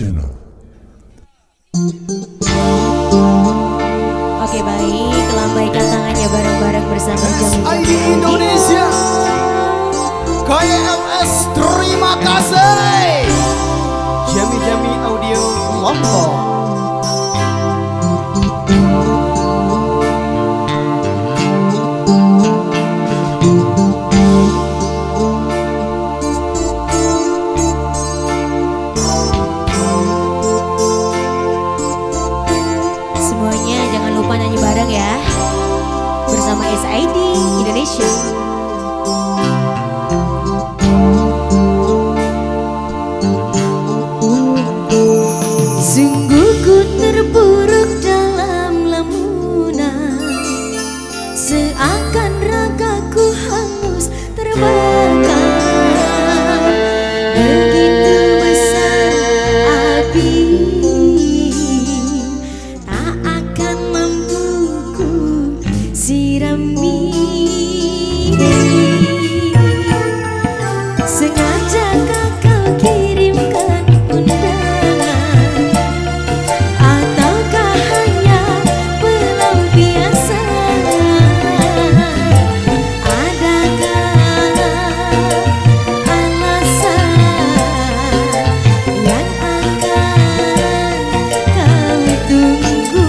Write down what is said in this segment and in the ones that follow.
Channel. Oke baik, lambaikan tangannya bareng-bareng bersama Jami Indonesia. KMS terima kasih. Jami Audio Lombok. Semuanya jangan lupa nyanyi bareng ya bersama SID Indonesia. Sungguh ku terpuruk dalam lamunan, seakan ragaku hangus terbakar. Begitu besar api, tak akan mampu ku sirami. Sengaja kau kirimkan undangan, ataukah hanya pulau biasa? Adakah alasan yang akan kau tunggu?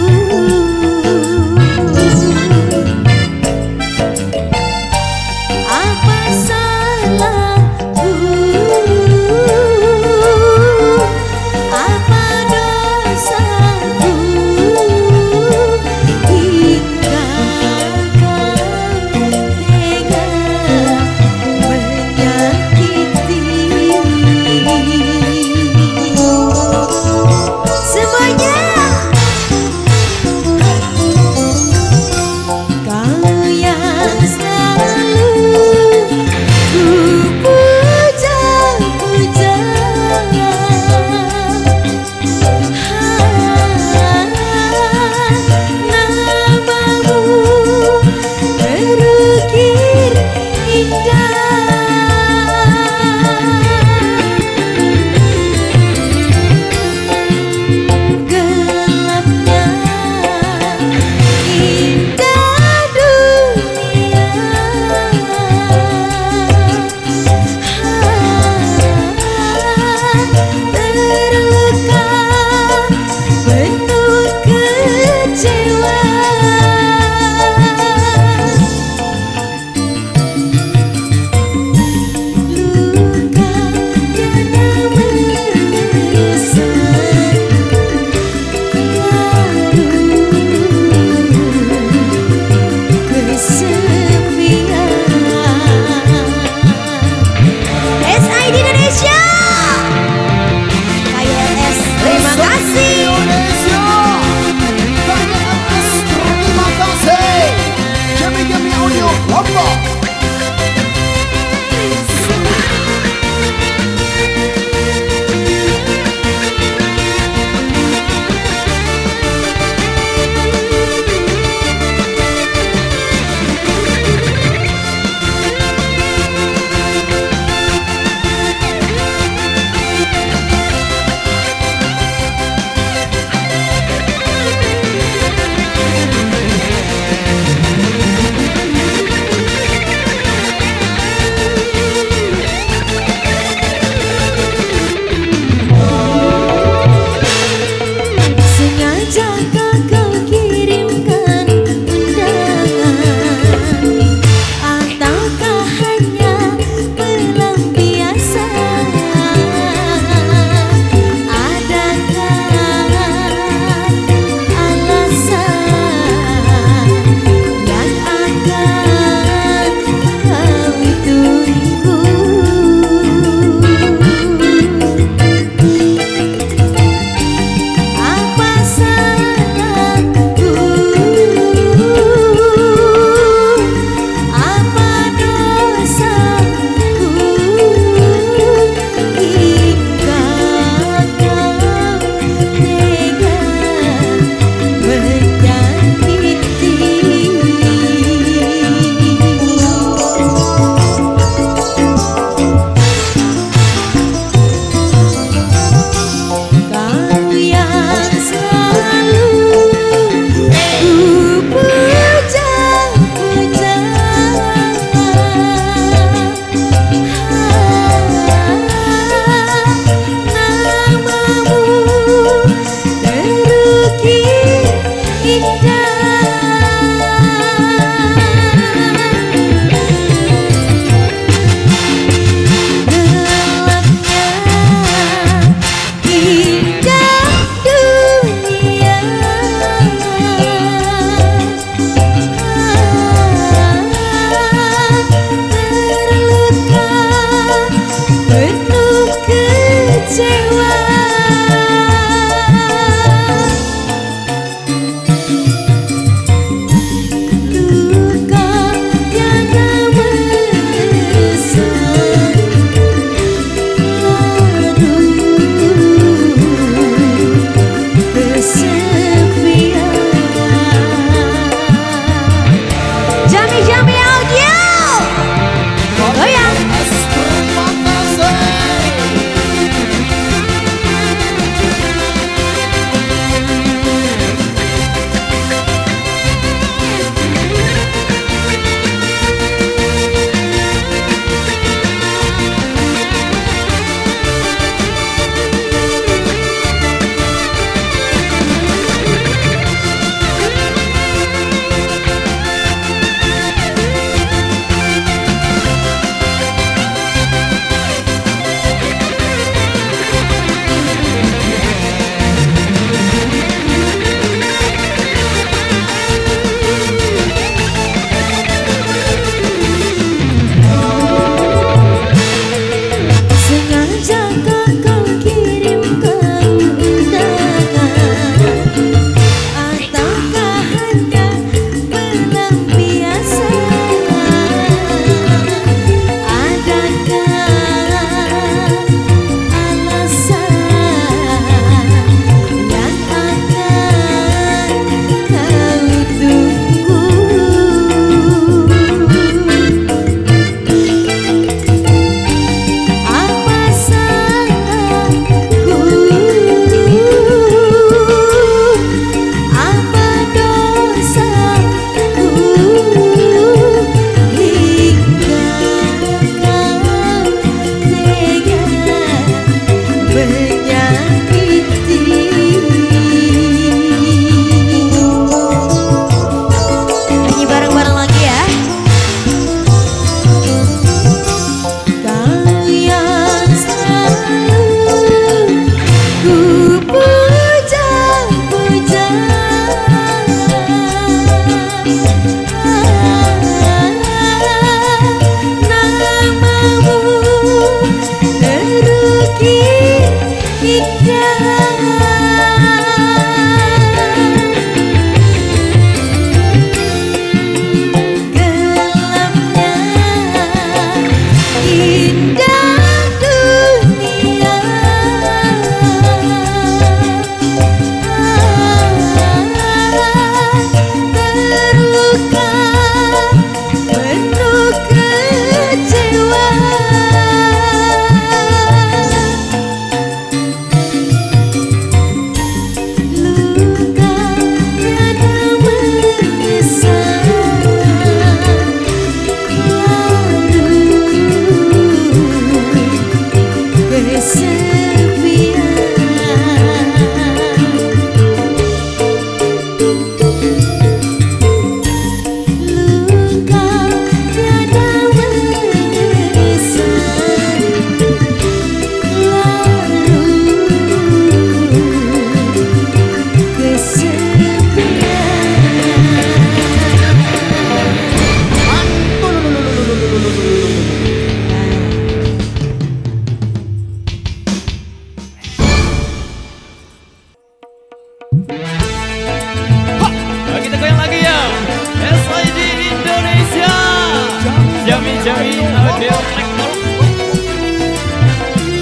Jami audio rekor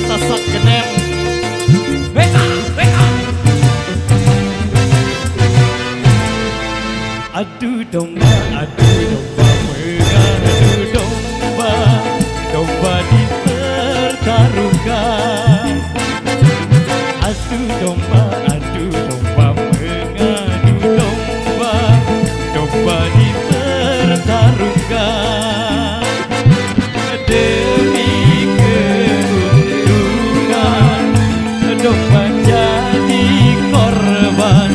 Sosok genem Beka Adu domba mengadu domba Domba dipertaruhkan Adu domba mengadu domba Domba dipertaruhkan Demi keuntungan domba jadi korban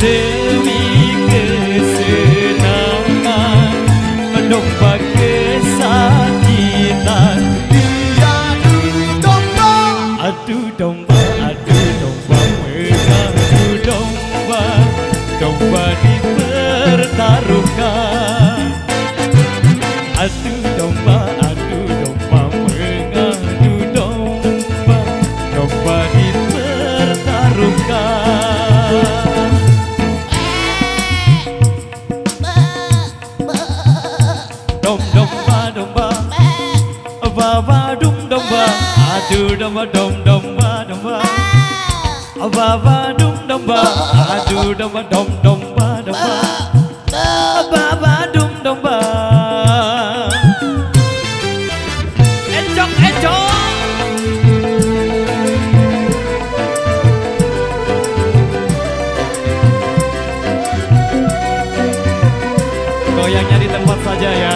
Demi kesenangan domba kesakitan Adu domba mengadu domba Domba dipertaruhkan Adu domba mengadu domba Domba dipertaruhkan Domba Baba dum domba Adu domba domba Baba dum domba Adu domba domba Baba dum domba Encok Goyangnya di tempat saja ya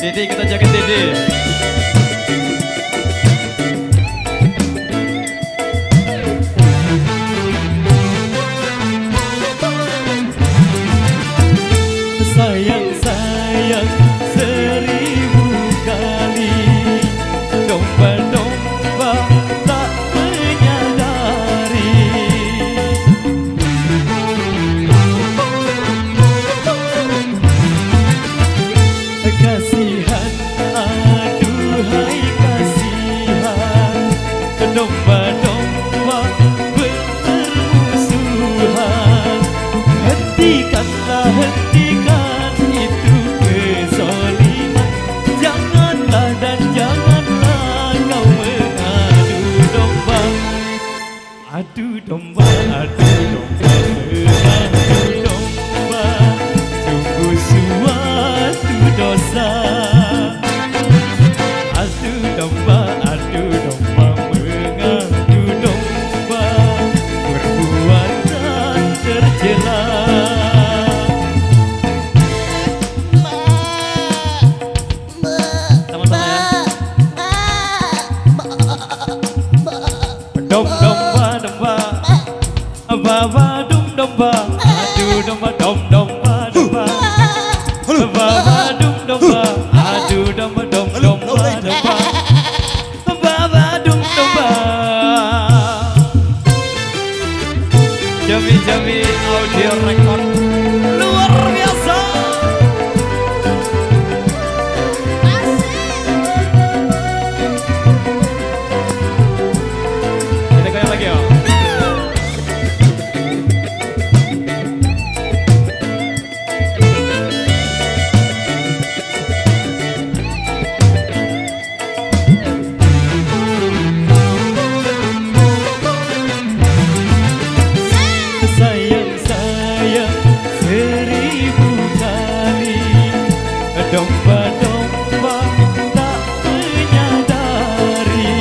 Dede, kita jaga Dede. Sayang seribu kali Domba tak menyadari Kasihan, aduhai kasihan Domba bermusuhan Hentikan itu kezaliman Janganlah dan janganlah kau mengadu domba Adu domba mengadu domba Sungguh suatu dosa Adu domba mengadu domba Perbuatan tercela Sama-sama ya Domba Baba dum domba Adu domba domba Baba dum domba Adu domba domba Baba dum domba Jami audio rekor luar biasa Kita goyang lagi ya Sayang seribu kali Domba tak menyadari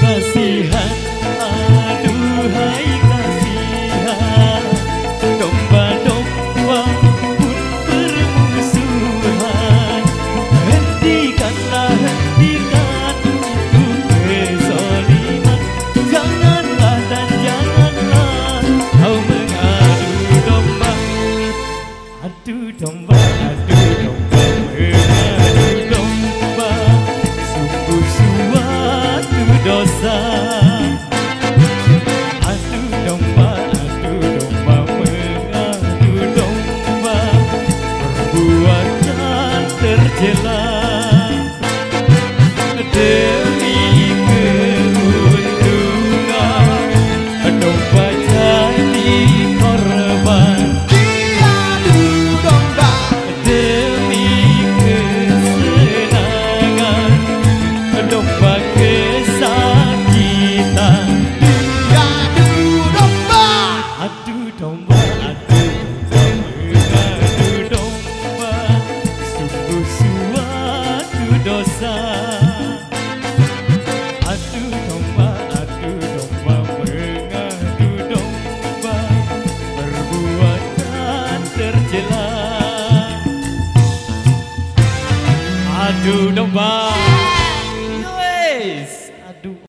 Kasihan, aduhai kasihan Domba pun bermusuhan Hentikan kezaliman Janganlah dan janganlah kau mengadu domba Adu domba mengadu domba Sungguh suatu dosa Adu domba mengadu domba Perbuatan tercela adu domba, mengadu domba, sungguh suatu dosa. Adu domba, mengadu domba, perbuatan tercela. Adu domba.